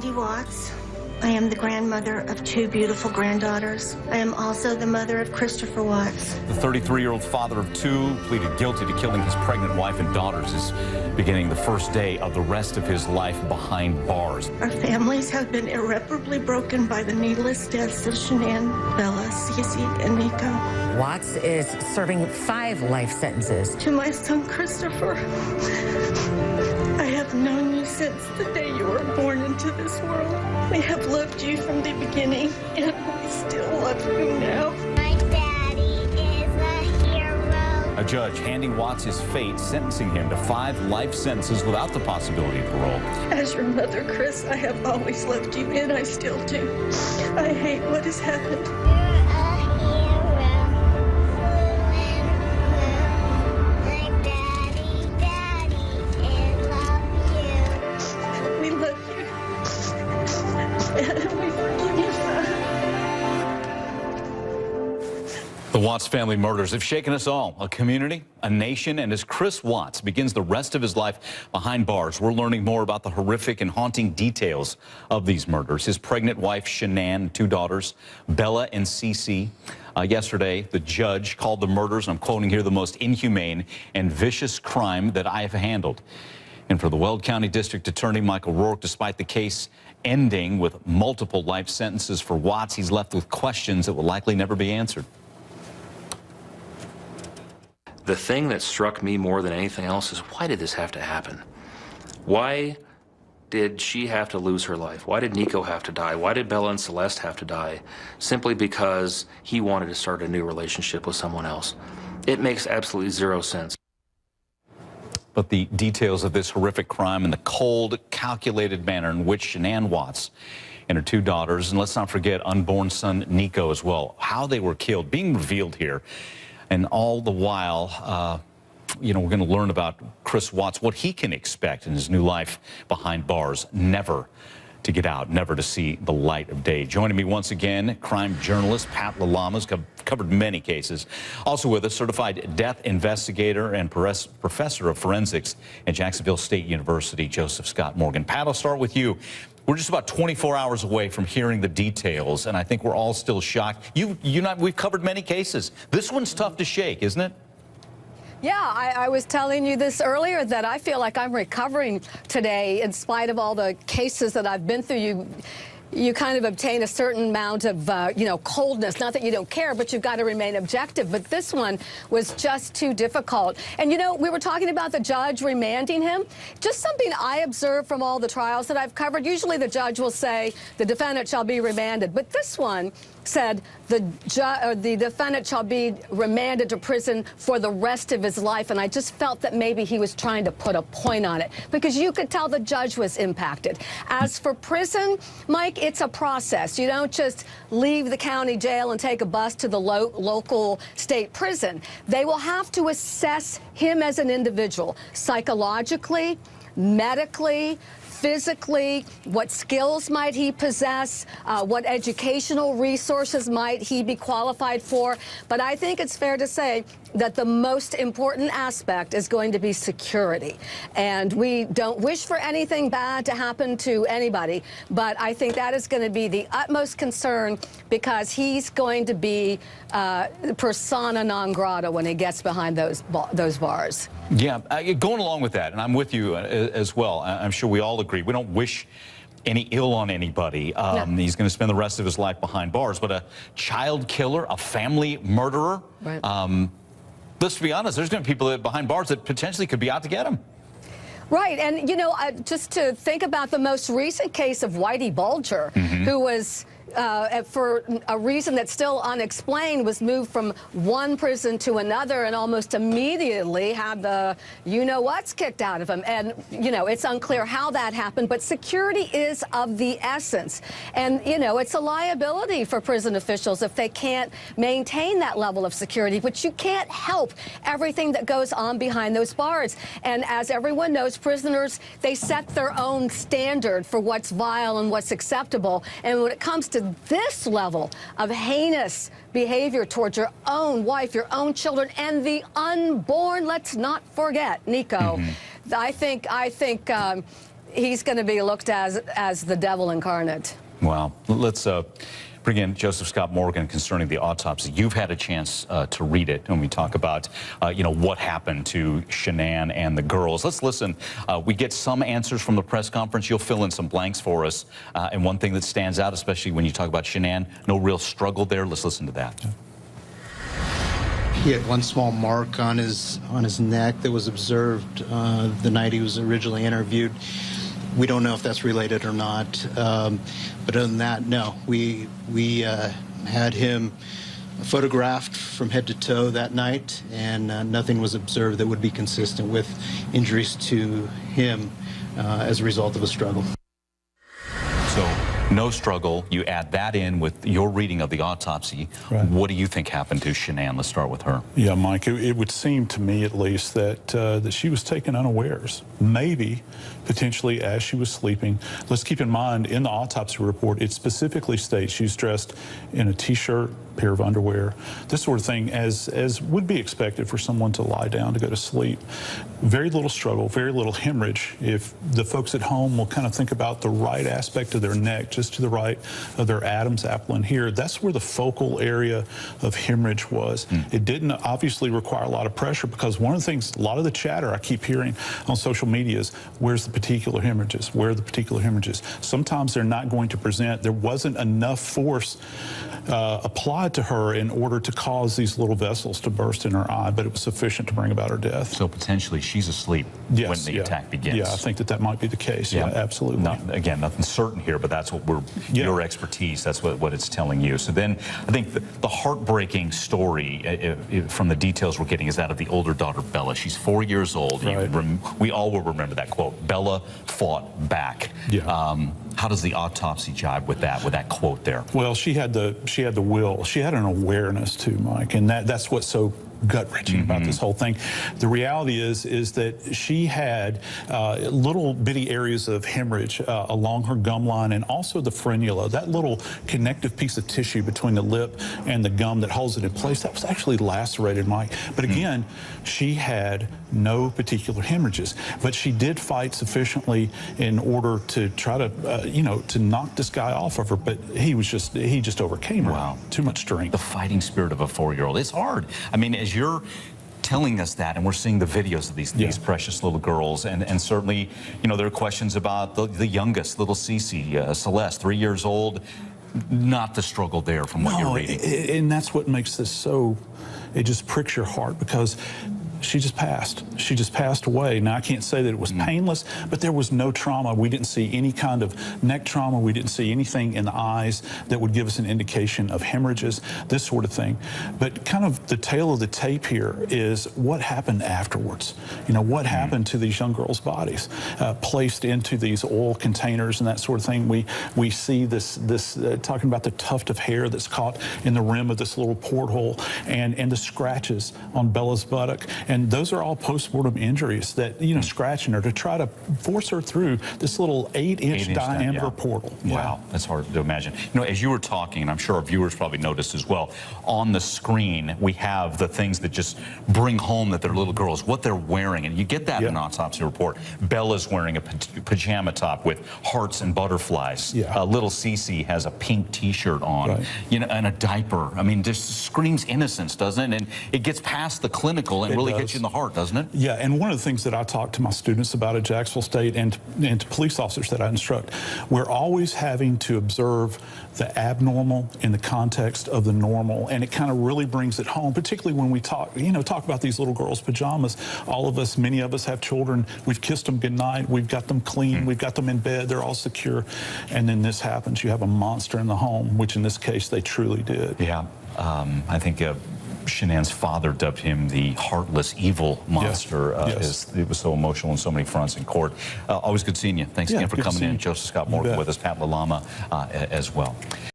Sandy Watts. I am the grandmother of 2 beautiful granddaughters. I am also the mother of Christopher Watts. The 33-year-old father of 2 pleaded guilty to killing his pregnant wife and daughters is beginning the first day of the rest of his life behind bars. Our families have been irreparably broken by the needless deaths of Shanann, Bella, Cece, and Nico. Watts is serving 5 life sentences. To my son, Christopher, I have known you since the day you were born into this world. We have loved you from the beginning, and we still love you now. My daddy is a hero. A judge handing Watts his fate, sentencing him to 5 life sentences without the possibility of parole. As your mother, Chris, I have always loved you, and I still do. I hate what has happened. The Watts family murders have shaken us all, a community, a nation, and as Chris Watts begins the rest of his life behind bars, we're learning more about the horrific and haunting details of these murders. His pregnant wife, Shanann, 2 daughters, Bella and Cece. Yesterday, the judge called the murders, I'm quoting here, the most inhumane and vicious crime that I have handled. And for the Weld County District Attorney Michael Rourke, despite the case ending with multiple life sentences for Watts, he's left with questions that will likely never be answered. The thing that struck me more than anything else is, why did this have to happen? Why did she have to lose her life? Why did Nico have to die? Why did Bella and Celeste have to die? Simply because he wanted to start a new relationship with someone else. It makes absolutely 0 sense. But the details of this horrific crime and the cold, calculated manner in which Shanann Watts and her 2 daughters, and let's not forget unborn son Nico as well, how they were killed, being revealed here. And all the while, you know, we're going to learn about Chris Watts, what he can expect in his new life behind bars, never to get out, never to see the light of day. Joining me once again, crime journalist Pat Lalama, covered many cases. Also with us, certified death investigator and professor of forensics at Jacksonville State University, Joseph Scott Morgan. Pat, I'll start with you. We're just about 24 hours away from hearing the details, and I think we're all still shocked. We've covered many cases. This one's tough to shake, isn't it? Yeah, I was telling you this earlier, that I feel like I'm recovering today in spite of all the cases that I've been through. You kind of obtain a certain amount of, you know, coldness. Not that you don't care, but you've got to remain objective. But this one was just too difficult. And, you know, we were talking about the judge remanding him. Just something I observed from all the trials that I've covered. Usually the judge will say the defendant shall be remanded. But this one said the defendant shall be remanded to prison for the rest of his life. And I just felt that maybe he was trying to put a point on it, because you could tell the judge was impacted. As for prison, Mike, it's a process. You don't just leave the county jail and take a bus to the local state prison. They will have to assess him as an individual, psychologically, medically, physically. What skills might he possess? What educational resources might he be qualified for? But I think it's fair to say that the most important aspect is going to be security. And we don't wish for anything bad to happen to anybody, but I think that is going to be the utmost concern, because he's going to be persona non grata when he gets behind those bars. Yeah, going along with that, and I'm with you as well. I'm sure we all agree. We don't wish any ill on anybody. No. He's going to spend the rest of his life behind bars. But a child killer, a family murderer, right. Let's be honest, there's going to be people behind bars that potentially could be out to get him. Right, and you know, just to think about the most recent case of Whitey Bulger, who was, for a reason that's still unexplained, was moved from one prison to another and almost immediately had the you-know-whats kicked out of him. And, you know, it's unclear how that happened, but security is of the essence. And, you know, it's a liability for prison officials if they can't maintain that level of security, but you can't help everything that goes on behind those bars. And as everyone knows, prisoners, they set their own standard for what's vile and what's acceptable. And when it comes to this level of heinous behavior towards your own wife, your own children, and the unborn, let's not forget Nico. I think he's going to be looked as the devil incarnate. Wow. Let's bring in Joseph Scott Morgan concerning the autopsy. You've had a chance to read it when we talk about, what happened to Shanann and the girls. Let's listen. We get some answers from the press conference. You'll fill in some blanks for us. And one thing that stands out, especially when you talk about Shanann, no real struggle there. Let's listen to that. He had one small mark on his neck that was observed the night he was originally interviewed. We don't know if that's related or not, but other than that, no. We had him photographed from head to toe that night, and nothing was observed that would be consistent with injuries to him as a result of a struggle. So no struggle. You add that in with your reading of the autopsy. Right. What do you think happened to Shanann? Let's start with her. Yeah, Mike, it would seem to me at least that she was taken unawares, maybe potentially as she was sleeping. Let's keep in mind, in the autopsy report, it specifically states she's dressed in a T-shirt, pair of underwear, this sort of thing, as would be expected for someone to lie down to go to sleep. Very little struggle, very little hemorrhage. If the folks at home will kind of think about the right aspect of their neck, just to the right of their Adam's apple in here, that's where the focal area of hemorrhage was. It didn't obviously require a lot of pressure, because one of the things, a lot of the chatter I keep hearing on social media is, where's the particular hemorrhages? Where are the particular hemorrhages? Sometimes they're not going to present. There wasn't enough force applied to her in order to cause these little vessels to burst in her eye, but it was sufficient to bring about her death. So potentially she's asleep when the attack begins. Yeah, I think that might be the case. Yeah, absolutely. Again, nothing certain here, but that's what your expertise, that's what it's telling you. So then I think the heartbreaking story from the details we're getting is that of the older daughter, Bella. She's 4 years old. Right. We all will remember that quote, Bella fought back. Yeah. How does the autopsy jibe with that quote there? Well, she had the will. She had an awareness too, Mike, and that's what's so gut-wrenching about this whole thing. The reality is that she had little bitty areas of hemorrhage along her gum line, and also the frenula, that little connective piece of tissue between the lip and the gum that holds it in place, that was actually lacerated, Mike. But again, she had no particular hemorrhages, but she did fight sufficiently in order to try to, to knock this guy off of her, but he just overcame her. Wow. Too much strength. The fighting spirit of a 4-year-old. It's hard. I mean, as you're telling us that, and we're seeing the videos of these precious little girls, and certainly, there are questions about the youngest, little Cece, Celeste, 3 years old, not the struggle there from what you're reading. And that's what makes this so, it just pricks your heart, because she just passed. She just passed away. Now, I can't say that it was painless, but there was no trauma. We didn't see any kind of neck trauma. We didn't see anything in the eyes that would give us an indication of hemorrhages, this sort of thing. But kind of the tail of the tape here is what happened afterwards. What happened to these young girls' bodies, placed into these oil containers and that sort of thing. We see this talking about the tuft of hair that's caught in the rim of this little porthole, and the scratches on Bella's buttock. And those are all postmortem injuries that, scratching her to try to force her through this little 8-inch diameter portal. Wow, that's hard to imagine. As you were talking, and I'm sure our viewers probably noticed as well, on the screen we have the things that just bring home that they're little girls, what they're wearing, and you get that in an autopsy report. Bella's wearing a pajama top with hearts and butterflies. Little Cece has a pink T-shirt on, and a diaper. I mean, just screams innocence, doesn't it? And it gets past the clinical and really hits you in the heart, doesn't it? Yeah, and one of the things that I talk to my students about at Jacksonville State and to police officers that I instruct, we're always having to observe the abnormal in the context of the normal, and it kind of really brings it home, particularly when we talk about these little girls' pajamas. All of us, many of us have children. We've kissed them goodnight. We've got them clean. We've got them in bed. They're all secure. And then this happens. You have a monster in the home, which in this case they truly did. Yeah, I think Shanann's father dubbed him the heartless, evil monster. It was so emotional on so many fronts in court. Always good seeing you. Thanks again for coming in. Joseph Scott Morgan with us, Pat LaLama as well.